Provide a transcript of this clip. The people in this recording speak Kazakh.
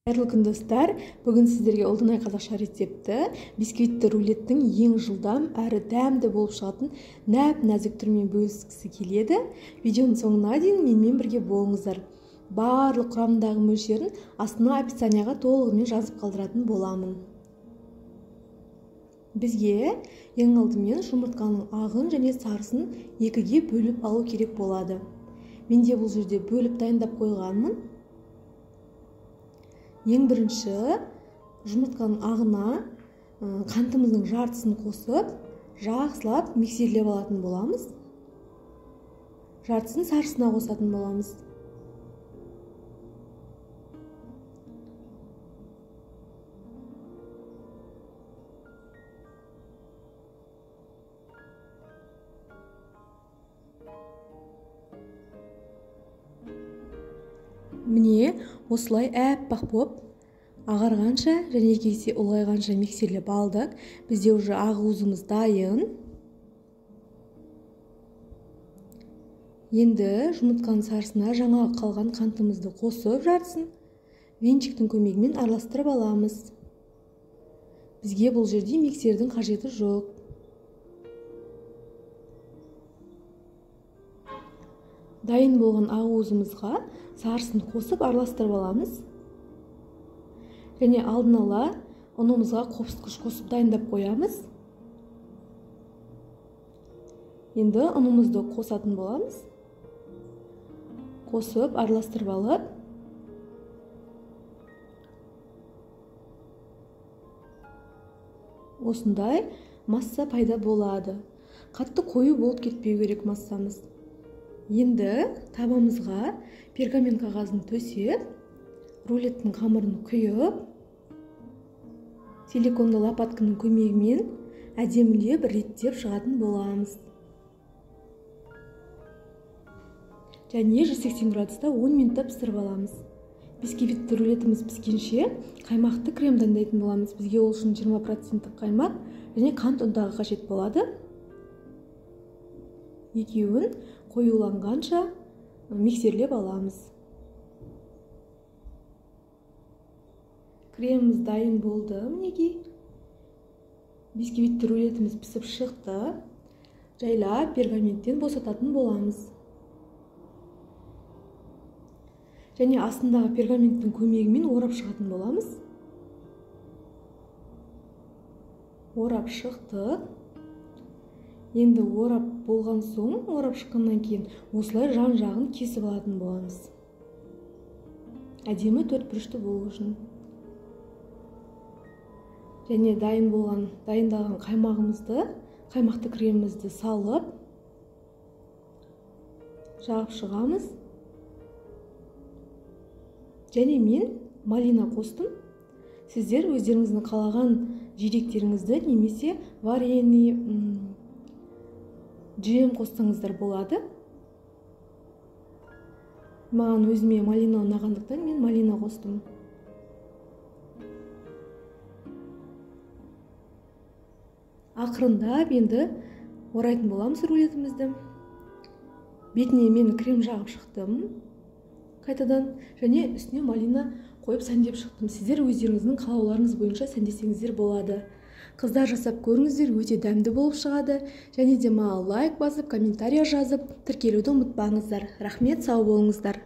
Қайырлы күн достар, бүгін сіздерге ұлдынай қазақша рецепті бисквитті рулеттің ең жылдам әрі дәмді болып шығатын нәп-нәзік түрімен бөліскісі келеді. Видеоның соңына дейін менімен бірге болыңыздар. Барлық құрамындағы мөлшерін астына описанияға толығымен жазып қалдыратын боламын. Бізге ең алдымен жұмыртқаның ағын және сарысын екіге бөліп алу керек болады. Менде бұл жерде бөліп дайындап қойғанмын. Ең бірінші жұмыртқаның ағына қантымыздың жартысын қосып, жақсылап миксерлеп алатын боламыз. Жартысын сарысына қосатын боламыз. Міне осылай әппақ боп ағарғанша және есе ұлғайғанша миксерлеп алдық. Бізде уже ақ-уызымыз дайын. Енді жұмыртқаның сарысына жаңа қалған қантымызды қосып жартысын венчиктің көмегімен араластырып аламыз. Бізге бұл жерде миксердің қажеті жоқ. Дайын болған ақ-уызымызға сарысын қосып араластырып аламыз. Және алдын ала ұнымызға қопсытқыш қосып дайындап қоямыз. Енді ұнымызды қосатын боламыз. Қосып араластырып алып, осындай масса пайда болады. Қатты қою болып кетпеу керек массамыз. Енді табамызға пергамент қағазын төсеп, рулеттің қамырын құйып, силиконды лопатканың көмегімен әдемілеп реттеп шығатын боламыз. Және 180 градуста 10 минутта пісіріп аламыз. Бисквитті рулетіміз піскенше қаймақты крем дайындайтын боламыз. Бізге ол үшін 20% қаймақ және қант ұнтағы қажет болады. Екеуін қоюланғанша миксерлеп аламыз. Креміміз дайын болды. Мінекей бисквитті рулетіміз пісіп шықты. Жайлап пергаменттен босататын боламыз. Және астындағы пергаменттің көмегімен орап шығатын боламыз. Орап шықты. Енді орап болған соң, орап шыққаннан кейін осылай жан-жағын кесіп алатын боламыз. Әдемі төртбұрышты болу үшін. Және дайындалған қаймақты кремімізді салып, жағып шығамыз. Және мен малина қостым. Сіздер өздеріңіздің қалаған жидектеріңізді немесе варенье джем қоссаңыздар болады. Маған өзіме малина ұнағандықтан мен малина қостым. Ақырындап енді орайтын боламыз рулетімізді. Бетіне мен крем жағып шықтым қайтадан, және үстіне малина қойып сәндеп шықтым. Сіздер өздеріңіздің қалауларыңыз бойынша сәндесеңіздер болады. Қыздар, жасап көріңіздер, өте дәмді болып шығады. Және де маған лайк басып, комментария жазып, тіркелуді ұмытпаңыздар. Рахмет, сау болыңыздар.